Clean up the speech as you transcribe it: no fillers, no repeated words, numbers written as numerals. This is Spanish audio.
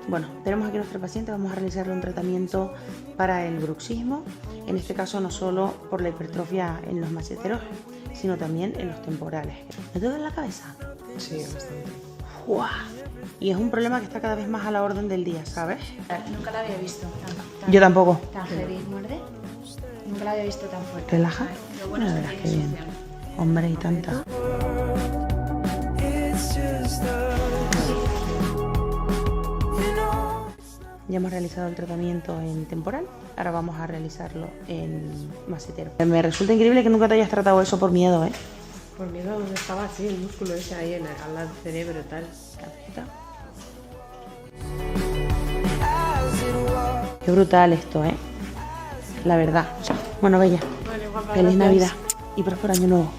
Bueno, tenemos aquí a nuestro paciente, vamos a realizarle un tratamiento para el bruxismo, en este caso no solo por la hipertrofia en los macheteros, sino también en los temporales. ¿No te duele la cabeza? Sí, bastante. ¡Guau! Y es un problema que está cada vez más a la orden del día, ¿sabes? Nunca la había visto tan Yo tampoco. tan heavy. ¿Muerde? Nunca la había visto tan fuerte. ¿Relaja? Lo bueno es La que verdad es tiene que bien. succión. Hombre, y tanta. Ya hemos realizado el tratamiento en temporal, ahora vamos a realizarlo en macetero. Me resulta increíble que nunca te hayas tratado eso por miedo, ¿eh? Por miedo donde estaba así, el músculo ese ahí al lado del cerebro y tal. Qué brutal esto, ¿eh? La verdad. Bueno, Bella, Vale, guapa, feliz gracias. Navidad y próspero año nuevo.